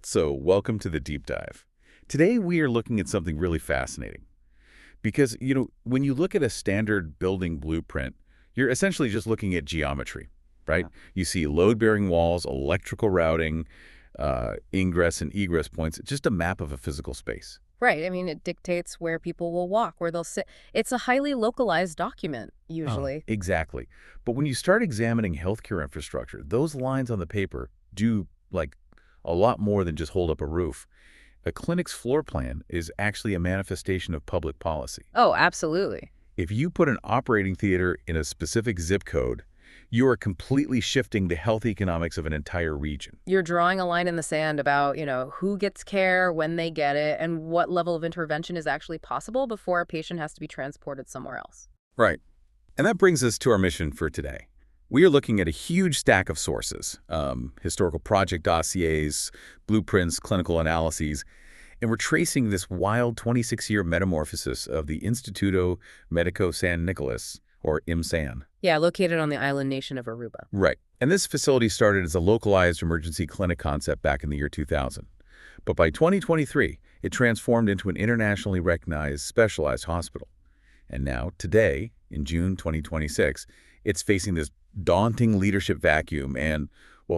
So, welcome to the deep dive. Today, we are looking at something really fascinating. Because, when you look at a standard building blueprint, you're essentially just looking at geometry, right? Yeah. You see load-bearing walls, electrical routing, ingress and egress points, just a map of a physical space. Right. I mean, it dictates where people will walk, where they'll sit. It's a highly localized document, usually. Exactly. But when you start examining healthcare infrastructure, those lines on the paper do, a lot more than just hold up a roof. A clinic's floor plan is actually a manifestation of public policy. Oh, absolutely. If you put an operating theater in a specific zip code, you are completely shifting the health economics of an entire region. You're drawing a line in the sand about, who gets care, when they get it, and what level of intervention is actually possible before a patient has to be transported somewhere else. Right. And that brings us to our mission for today. We are looking at a huge stack of sources, historical project dossiers, blueprints, clinical analyses, and we're tracing this wild 26-year metamorphosis of the Instituto Medico San Nicolas, or IMSAN. Yeah, located on the island nation of Aruba. Right. And this facility started as a localized emergency clinic concept back in the year 2000. But by 2023, it transformed into an internationally recognized specialized hospital. And now, today, in June 2026, it's facing this daunting leadership vacuum and,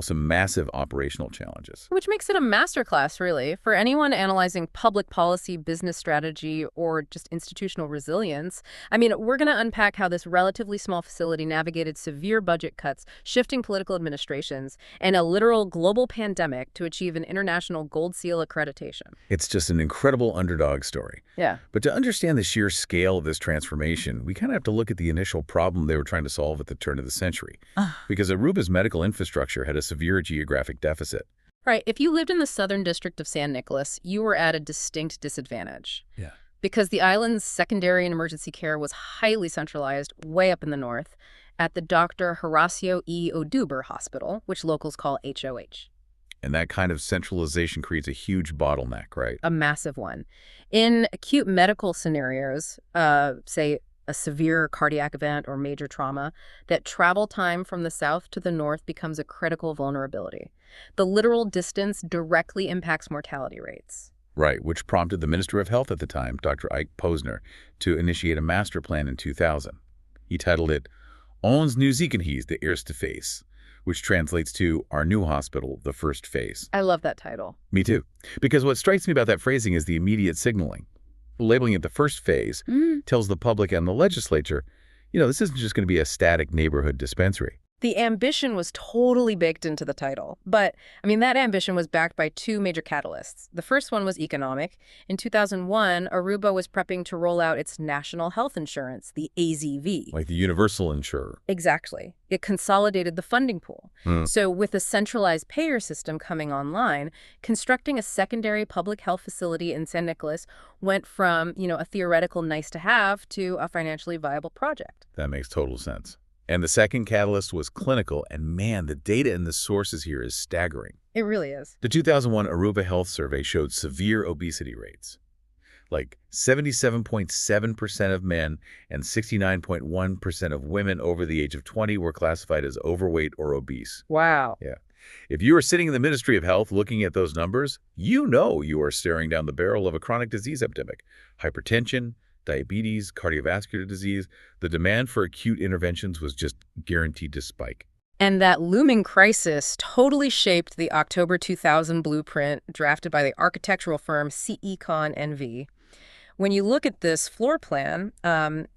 some massive operational challenges. Which makes it a masterclass, really, for anyone analyzing public policy, business strategy, or just institutional resilience. I mean, we're going to unpack how this relatively small facility navigated severe budget cuts, shifting political administrations, and a literal global pandemic to achieve an international Gold Seal accreditation. It's just an incredible underdog story. Yeah. But to understand the sheer scale of this transformation, we kind of have to look at the initial problem they were trying to solve at the turn of the century. Because Aruba's medical infrastructure had a severe geographic deficit. Right. If you lived in the southern district of San Nicolas, you were at a distinct disadvantage. Yeah. Because the island's secondary and emergency care was highly centralized way up in the north at the Dr. Horacio E. Oduber Hospital, which locals call HOH. And that kind of centralization creates a huge bottleneck, right? A massive one. In acute medical scenarios, say a severe cardiac event or major trauma, that travel time from the south to the north becomes a critical vulnerability. The literal distance directly impacts mortality rates. Right, which prompted the Minister of Health at the time, Dr. Ike Posner, to initiate a master plan in 2000. He titled it, Ons Nieuw Ziekenhuis, de Eerste Phase, which translates to Our New Hospital, the First Phase. I love that title. Me too. Because what strikes me about that phrasing is the immediate signaling. Labeling it the first phase tells the public and the legislature, this isn't just going to be a static neighborhood dispensary. The ambition was totally baked into the title. But, that ambition was backed by two major catalysts. The first one was economic. In 2001, Aruba was prepping to roll out its national health insurance, the AZV. Like the universal insurer. Exactly. It consolidated the funding pool. So with a centralized payer system coming online, constructing a secondary public health facility in San Nicolas went from, a theoretical nice-to-have to a financially viable project. That makes total sense. And the second catalyst was clinical, and man, the data in the sources here is staggering. It really is. The 2001 Aruba Health Survey showed severe obesity rates. Like 77.7% of men and 69.1% of women over the age of 20 were classified as overweight or obese. Wow. Yeah. If you are sitting in the Ministry of Health looking at those numbers, you are staring down the barrel of a chronic disease epidemic. Hypertension, diabetes, cardiovascular disease, the demand for acute interventions was just guaranteed to spike. And that looming crisis totally shaped the October 2000 blueprint drafted by the architectural firm CECON NV. When you look at this floor plan,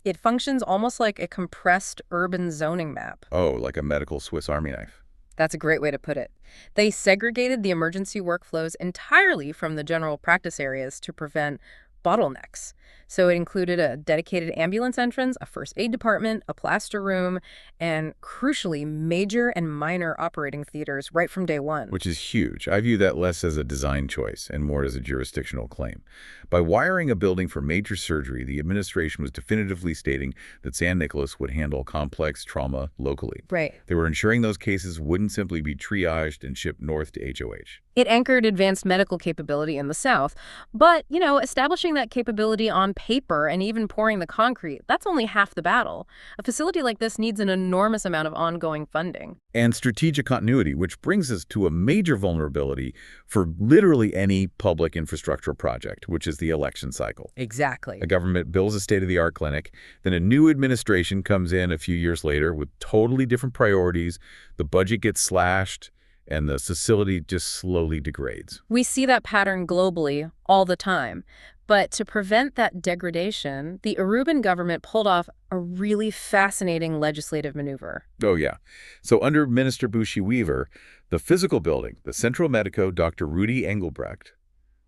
it functions almost like a compressed urban zoning map. Oh, like a medical Swiss Army knife. That's a great way to put it. They segregated the emergency workflows entirely from the general practice areas to prevent bottlenecks. So it included a dedicated ambulance entrance, a first aid department, a plaster room, and crucially, major and minor operating theaters right from day one. Which is huge. I view that less as a design choice and more as a jurisdictional claim. By wiring a building for major surgery, the administration was definitively stating that San Nicolas would handle complex trauma locally. Right. They were ensuring those cases wouldn't simply be triaged and shipped north to HOH. It anchored advanced medical capability in the south, but, establishing that capability on paper and even pouring the concrete, that's only half the battle. A facility like this needs an enormous amount of ongoing funding. And strategic continuity, which brings us to a major vulnerability for literally any public infrastructure project, which is the election cycle. Exactly. A government builds a state-of-the-art clinic, then a new administration comes in a few years later with totally different priorities, the budget gets slashed, and the facility just slowly degrades. We see that pattern globally all the time. But to prevent that degradation, the Aruban government pulled off a really fascinating legislative maneuver. Oh, yeah. So under Minister Bushi-Weaver, the physical building, the Centro Medico Dr. Rudy Engelbrecht,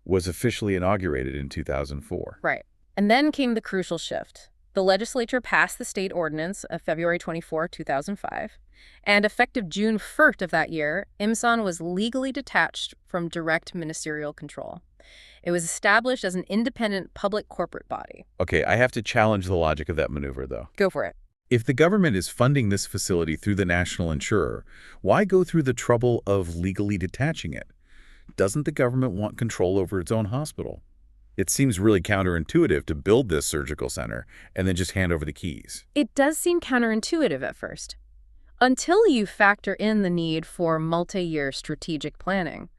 was officially inaugurated in 2004. Right. And then came the crucial shift. The legislature passed the state ordinance of February 24, 2005, and effective June 1st of that year, IMSAN was legally detached from direct ministerial control. It was established as an independent public corporate body. Okay, I have to challenge the logic of that maneuver, though. Go for it. If the government is funding this facility through the national insurer, why go through the trouble of legally detaching it? Doesn't the government want control over its own hospital? It seems really counterintuitive to build this surgical center and then just hand over the keys. It does seem counterintuitive at first, until you factor in the need for multi-year strategic planning.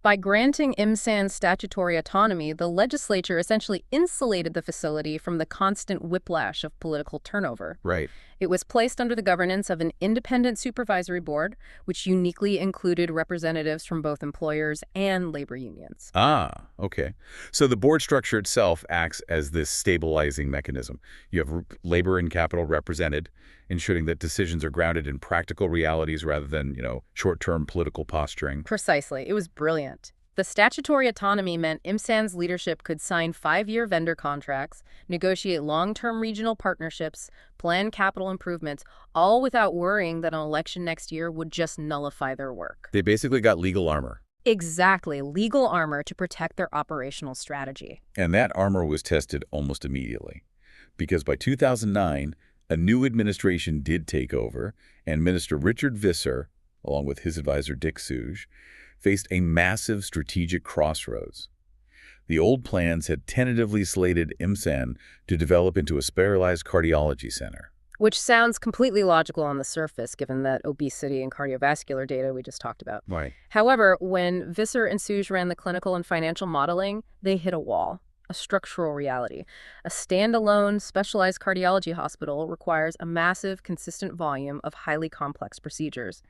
By granting IMSAN statutory autonomy, the legislature essentially insulated the facility from the constant whiplash of political turnover. Right. It was placed under the governance of an independent supervisory board, which uniquely included representatives from both employers and labor unions. Ah, okay. So the board structure itself acts as this stabilizing mechanism. You have labor and capital represented, ensuring that decisions are grounded in practical realities rather than, short-term political posturing. Precisely. It was brilliant. The statutory autonomy meant IMSAN's leadership could sign 5-year vendor contracts, negotiate long-term regional partnerships, plan capital improvements, all without worrying that an election next year would just nullify their work. They basically got legal armor. Exactly, legal armor to protect their operational strategy. And that armor was tested almost immediately. Because by 2009, a new administration did take over, and Minister Richard Visser, along with his advisor Dick Suge, faced a massive strategic crossroads. The old plans had tentatively slated IMSAN to develop into a specialized cardiology center. Which sounds completely logical on the surface, given that obesity and cardiovascular data we just talked about. Right. However, when Visser and Suge ran the clinical and financial modeling, they hit a wall, a structural reality. A standalone, specialized cardiology hospital requires a massive, consistent volume of highly complex procedures.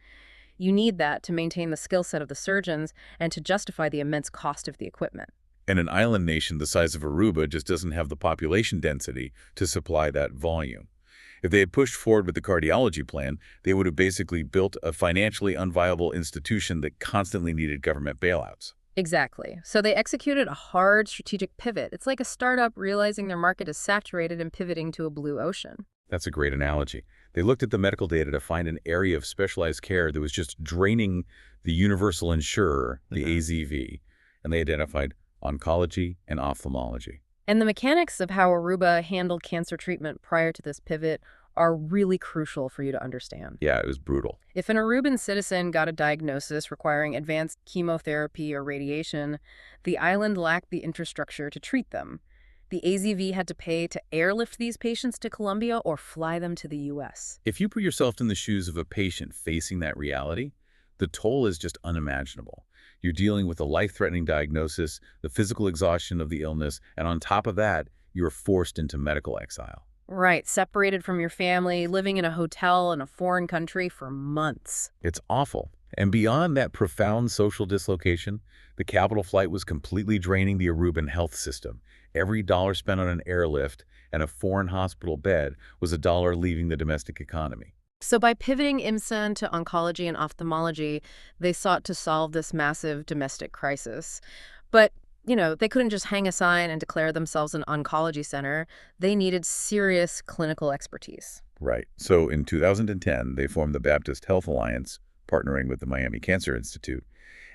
You need that to maintain the skill set of the surgeons and to justify the immense cost of the equipment. And an island nation the size of Aruba just doesn't have the population density to supply that volume. If they had pushed forward with the cardiology plan, they would have basically built a financially unviable institution that constantly needed government bailouts. Exactly. So they executed a hard strategic pivot. It's like a startup realizing their market is saturated and pivoting to a blue ocean. That's a great analogy. They looked at the medical data to find an area of specialized care that was just draining the universal insurer, the AZV, and they identified oncology and ophthalmology. And the mechanics of how Aruba handled cancer treatment prior to this pivot are really crucial for you to understand. Yeah, it was brutal. If an Aruban citizen got a diagnosis requiring advanced chemotherapy or radiation, the island lacked the infrastructure to treat them. The AZV had to pay to airlift these patients to Colombia or fly them to the U.S. If you put yourself in the shoes of a patient facing that reality, the toll is just unimaginable. You're dealing with a life-threatening diagnosis, the physical exhaustion of the illness, and on top of that, you're forced into medical exile. Right, separated from your family, living in a hotel in a foreign country for months. It's awful. And beyond that profound social dislocation, the capital flight was completely draining the Aruban health system. Every dollar spent on an airlift and a foreign hospital bed was a dollar leaving the domestic economy. So by pivoting IMSAN to oncology and ophthalmology, they sought to solve this massive domestic crisis. But, they couldn't just hang a sign and declare themselves an oncology center. They needed serious clinical expertise. Right. So in 2010, they formed the Baptist Health Alliance, partnering with the Miami Cancer Institute.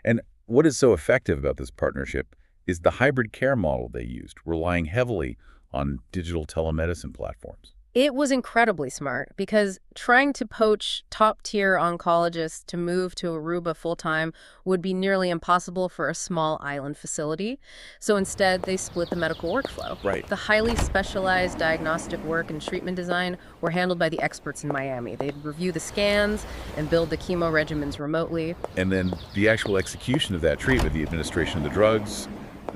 And what is so effective about this partnership is the hybrid care model they used, relying heavily on digital telemedicine platforms. It was incredibly smart because trying to poach top-tier oncologists to move to Aruba full-time would be nearly impossible for a small island facility. So instead, they split the medical workflow. Right. The highly specialized diagnostic work and treatment design were handled by the experts in Miami. They'd review the scans and build the chemo regimens remotely. And then the actual execution of that treatment, the administration of the drugs,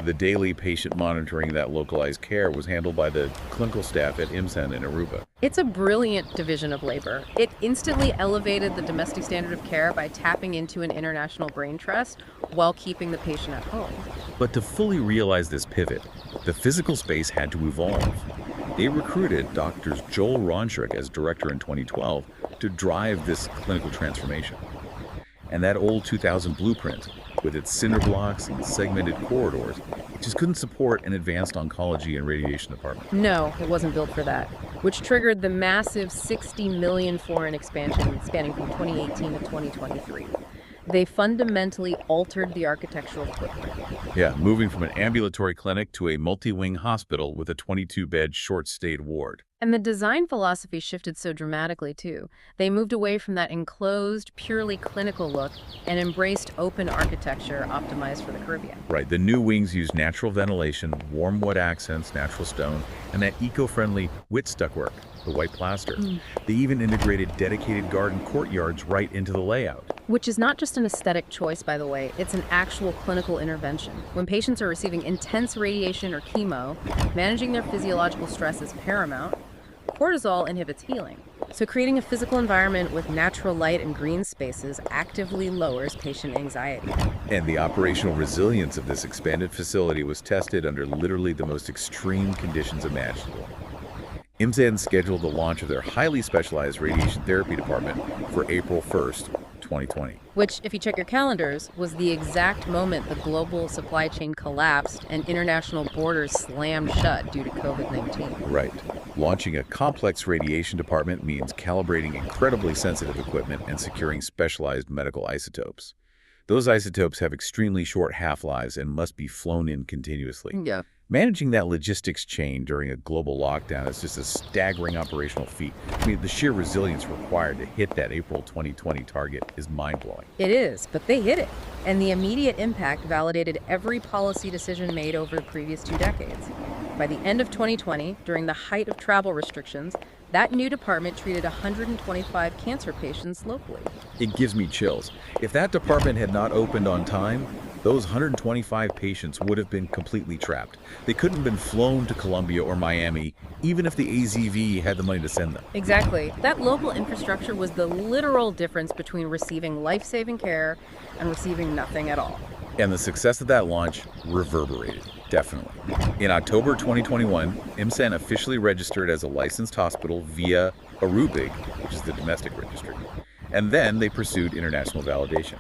the daily patient monitoring, that localized care was handled by the clinical staff at IMSAN in Aruba. It's a brilliant division of labor. It instantly elevated the domestic standard of care by tapping into an international brain trust while keeping the patient at home. But to fully realize this pivot, the physical space had to evolve. They recruited Drs. Joel Ronchik as director in 2012 to drive this clinical transformation. And that old 2000 blueprint, with its cinder blocks and segmented corridors, it just couldn't support an advanced oncology and radiation department. No, it wasn't built for that, which triggered the massive 60 million foreign expansion spanning from 2018 to 2023. They fundamentally altered the architectural footprint. Yeah, moving from an ambulatory clinic to a multi-wing hospital with a 22-bed short-stayed ward. And the design philosophy shifted so dramatically, too. They moved away from that enclosed, purely clinical look and embraced open architecture optimized for the Caribbean. Right, the new wings use natural ventilation, warm wood accents, natural stone, and that eco-friendly wit stuckwork, the white plaster. They even integrated dedicated garden courtyards right into the layout. Which is not just an aesthetic choice, by the way, it's an actual clinical intervention. When patients are receiving intense radiation or chemo, managing their physiological stress is paramount. Cortisol inhibits healing. So creating a physical environment with natural light and green spaces actively lowers patient anxiety. And the operational resilience of this expanded facility was tested under literally the most extreme conditions imaginable. IMSAN scheduled the launch of their highly specialized radiation therapy department for April 1st, 2020. Which, if you check your calendars, was the exact moment the global supply chain collapsed and international borders slammed shut due to COVID-19. Right. Launching a complex radiation department means calibrating incredibly sensitive equipment and securing specialized medical isotopes. Those isotopes have extremely short half-lives and must be flown in continuously. Yeah. Managing that logistics chain during a global lockdown is just a staggering operational feat. I mean, the sheer resilience required to hit that April 2020 target is mind-blowing. It is, but they hit it. And the immediate impact validated every policy decision made over the previous 2 decades. By the end of 2020, during the height of travel restrictions, that new department treated 125 cancer patients locally. It gives me chills. If that department had not opened on time, those 125 patients would have been completely trapped. They couldn't have been flown to Colombia or Miami, even if the AZV had the money to send them. Exactly. That local infrastructure was the literal difference between receiving life-saving care and receiving nothing at all. And the success of that launch reverberated, definitely. In October 2021, IMSAN officially registered as a licensed hospital via Aruba, which is the domestic registry. And then they pursued international validation.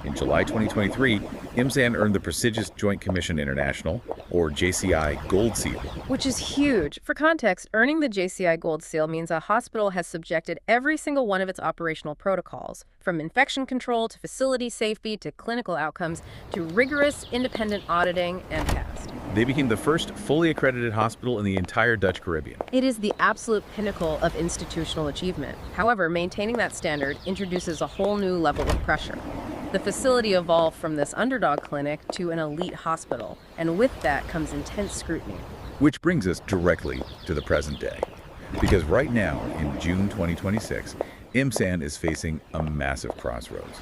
In July 2023, IMSAN earned the prestigious Joint Commission International, or JCI, Gold Seal. Which is huge. For context, earning the JCI Gold Seal means a hospital has subjected every single one of its operational protocols, from infection control to facility safety to clinical outcomes, to rigorous independent auditing, and passed. They became the first fully accredited hospital in the entire Dutch Caribbean. It is the absolute pinnacle of institutional achievement. However, maintaining that standard introduces a whole new level of pressure. The facility evolved from this underdog clinic to an elite hospital, and with that comes intense scrutiny. Which brings us directly to the present day. Because right now, in June 2026, IMSAN is facing a massive crossroads.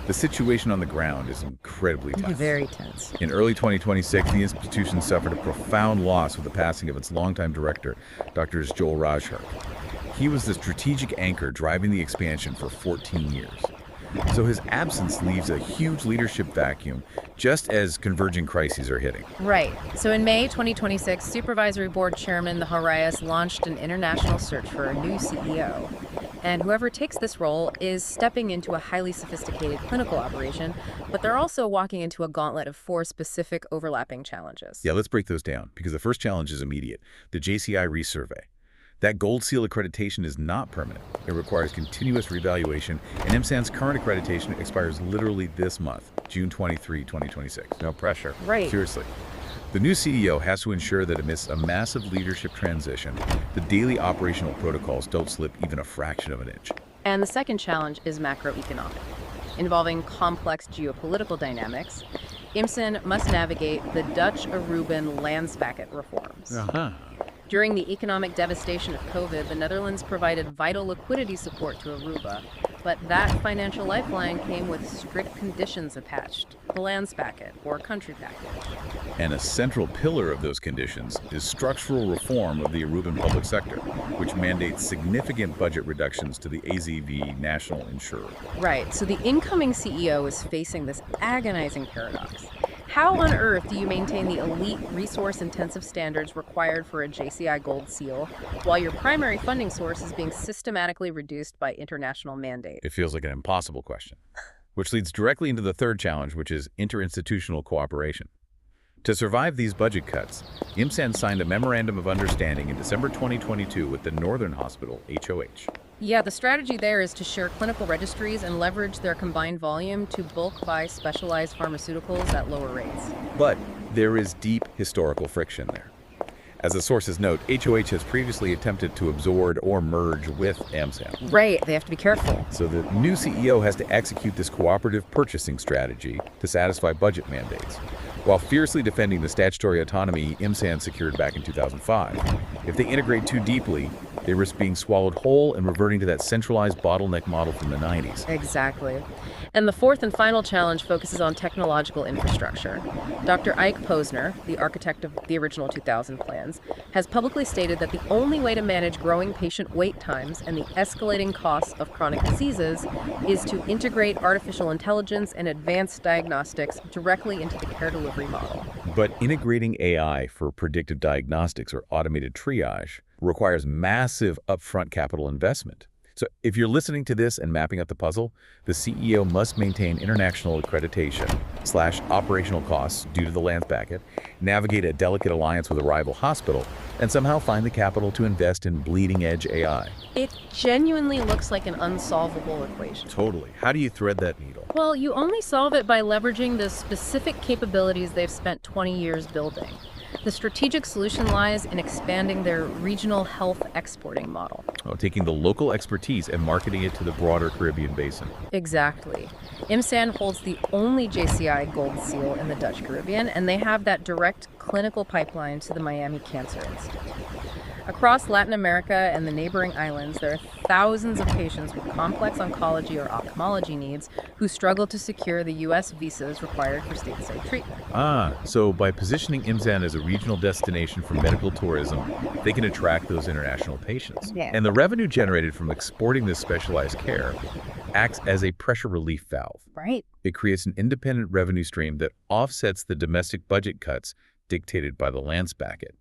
The situation on the ground is incredibly tense. Very tense. In early 2026, the institution suffered a profound loss with the passing of its longtime director, Dr. Joel Ronchik. He was the strategic anchor driving the expansion for 14 years. So his absence leaves a huge leadership vacuum just as converging crises are hitting. Right. So in May 2026, Supervisory Board Chairman the Horayas launched an international search for a new CEO. And whoever takes this role is stepping into a highly sophisticated clinical operation, but they're also walking into a gauntlet of 4 specific overlapping challenges. Yeah, let's break those down, because the first challenge is immediate, the JCI resurvey. That Gold Seal accreditation is not permanent. It requires continuous reevaluation, and IMSAN's current accreditation expires literally this month, June 23, 2026. No pressure. Right. Seriously. The new CEO has to ensure that amidst a massive leadership transition, the daily operational protocols don't slip even a fraction of an inch. And the second challenge is macroeconomic. Involving complex geopolitical dynamics, IMSAN must navigate the Dutch-Aruban Landspacket reforms. Uh-huh. During the economic devastation of COVID, the Netherlands provided vital liquidity support to Aruba, but that financial lifeline came with strict conditions attached, the Landspacket, or country package. And a central pillar of those conditions is structural reform of the Aruban public sector, which mandates significant budget reductions to the AZV national insurer. Right, so the incoming CEO is facing this agonizing paradox. How on earth do you maintain the elite resource-intensive standards required for a JCI Gold Seal while your primary funding source is being systematically reduced by international mandate? It feels like an impossible question, which leads directly into the third challenge, which is interinstitutional cooperation. To survive these budget cuts, IMSAN signed a Memorandum of Understanding in December 2022 with the Northern Hospital, HOH. Yeah, the strategy there is to share clinical registries and leverage their combined volume to bulk buy specialized pharmaceuticals at lower rates. But there is deep historical friction there. As the sources note, HOH has previously attempted to absorb or merge with IMSAN. Right, they have to be careful. So the new CEO has to execute this cooperative purchasing strategy to satisfy budget mandates, while fiercely defending the statutory autonomy IMSAN secured back in 2005. If they integrate too deeply, they risk being swallowed whole and reverting to that centralized bottleneck model from the 90s. Exactly. And the fourth and final challenge focuses on technological infrastructure. Dr. Ike Posner, the architect of the original 2000 plans, has publicly stated that the only way to manage growing patient wait times and the escalating costs of chronic diseases is to integrate artificial intelligence and advanced diagnostics directly into the care delivery model. But integrating AI for predictive diagnostics or automated triage requires massive upfront capital investment. So if you're listening to this and mapping out the puzzle, the CEO must maintain international accreditation/operational costs due to the Landspacket, navigate a delicate alliance with a rival hospital, and somehow find the capital to invest in bleeding-edge AI. It genuinely looks like an unsolvable equation. Totally. How do you thread that needle? Well, you only solve it by leveraging the specific capabilities they've spent 20 years building. The strategic solution lies in expanding their regional health exporting model. Taking the local expertise and marketing it to the broader Caribbean basin. Exactly. IMSAN holds the only JCI Gold Seal in the Dutch Caribbean, and they have that direct clinical pipeline to the Miami Cancer Institute. Across Latin America and the neighboring islands, there are thousands of patients with complex oncology or ophthalmology needs who struggle to secure the U.S. visas required for stateside treatment. So by positioning IMSAN as a regional destination for medical tourism, they can attract those international patients. Yeah. And the revenue generated from exporting this specialized care acts as a pressure relief valve. Right. It creates an independent revenue stream that offsets the domestic budget cuts dictated by the Landspacket.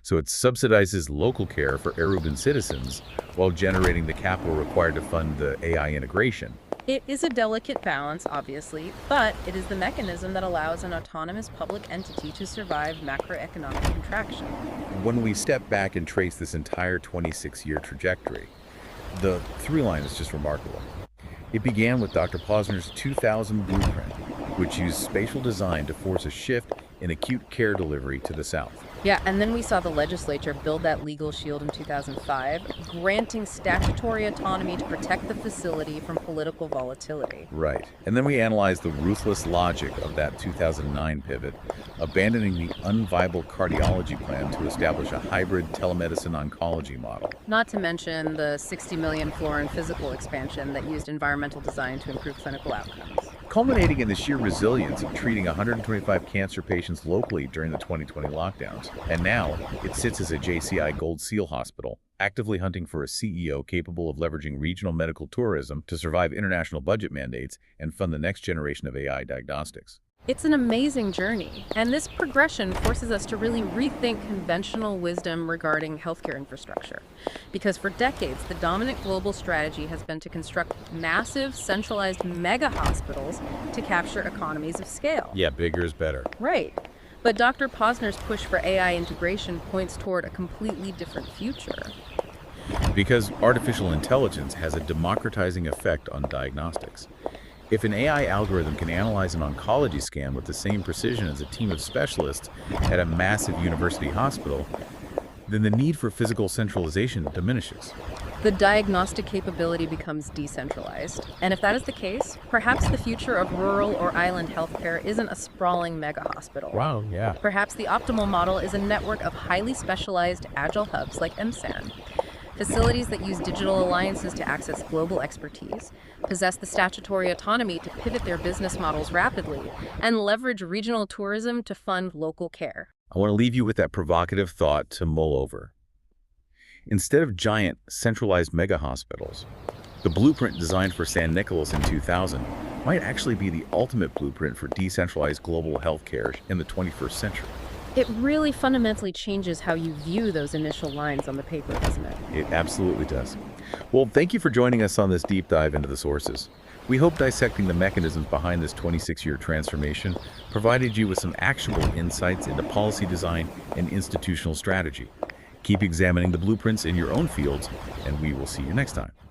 So it subsidizes local care for Aruban citizens while generating the capital required to fund the AI integration. It is a delicate balance, obviously, but it is the mechanism that allows an autonomous public entity to survive macroeconomic contraction. When we step back and trace this entire 26-year trajectory, the through line is just remarkable. It began with Dr. Posner's 2000 blueprint, which used spatial design to force a shift in acute care delivery to the south. Yeah, and then we saw the legislature build that legal shield in 2005, granting statutory autonomy to protect the facility from political volatility. Right. And then we analyzed the ruthless logic of that 2009 pivot, abandoning the unviable cardiology plan to establish a hybrid telemedicine oncology model. Not to mention the 60 million floor and physical expansion that used environmental design to improve clinical outcomes. Culminating in the sheer resilience of treating 125 cancer patients locally during the 2020 lockdowns. And now, it sits as a JCI Gold Seal hospital, actively hunting for a CEO capable of leveraging regional medical tourism to survive international budget mandates and fund the next generation of AI diagnostics. It's an amazing journey, and this progression forces us to really rethink conventional wisdom regarding healthcare infrastructure. Because for decades, the dominant global strategy has been to construct massive, centralized mega hospitals to capture economies of scale. Yeah, bigger is better. Right. But Dr. Posner's push for AI integration points toward a completely different future. Because artificial intelligence has a democratizing effect on diagnostics. If an AI algorithm can analyze an oncology scan with the same precision as a team of specialists at a massive university hospital, then the need for physical centralization diminishes. The diagnostic capability becomes decentralized. And if that is the case, perhaps the future of rural or island healthcare isn't a sprawling mega hospital. Wow, yeah. Perhaps the optimal model is a network of highly specialized agile hubs like IMSAN. Facilities that use digital alliances to access global expertise, possess the statutory autonomy to pivot their business models rapidly, and leverage regional tourism to fund local care. I want to leave you with that provocative thought to mull over. Instead of giant, centralized mega hospitals, the blueprint designed for San Nicolas in 2000 might actually be the ultimate blueprint for decentralized global healthcare in the 21st century. It really fundamentally changes how you view those initial lines on the paper, doesn't it? It absolutely does. Well, thank you for joining us on this deep dive into the sources. We hope dissecting the mechanisms behind this 26-year transformation provided you with some actionable insights into policy design and institutional strategy. Keep examining the blueprints in your own fields, and we will see you next time.